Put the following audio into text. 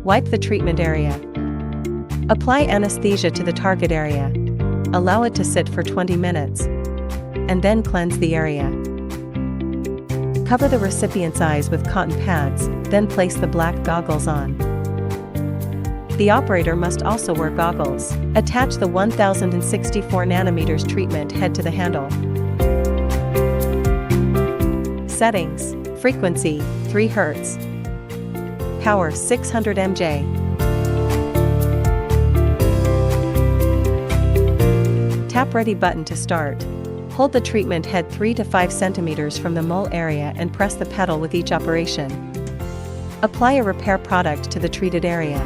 Wipe the treatment area. Apply anesthesia to the target area. Allow it to sit for 20 minutes. And then cleanse the area. Cover the recipient's eyes with cotton pads, then place the black goggles on. The operator must also wear goggles. Attach the 1064 nanometers treatment head to the handle. Settings: frequency 3 Hz, power 600 mJ. Tap Ready button to start. Hold the treatment head 3 to 5 centimeters from the mole area and press the pedal with each operation. Apply a repair product to the treated area.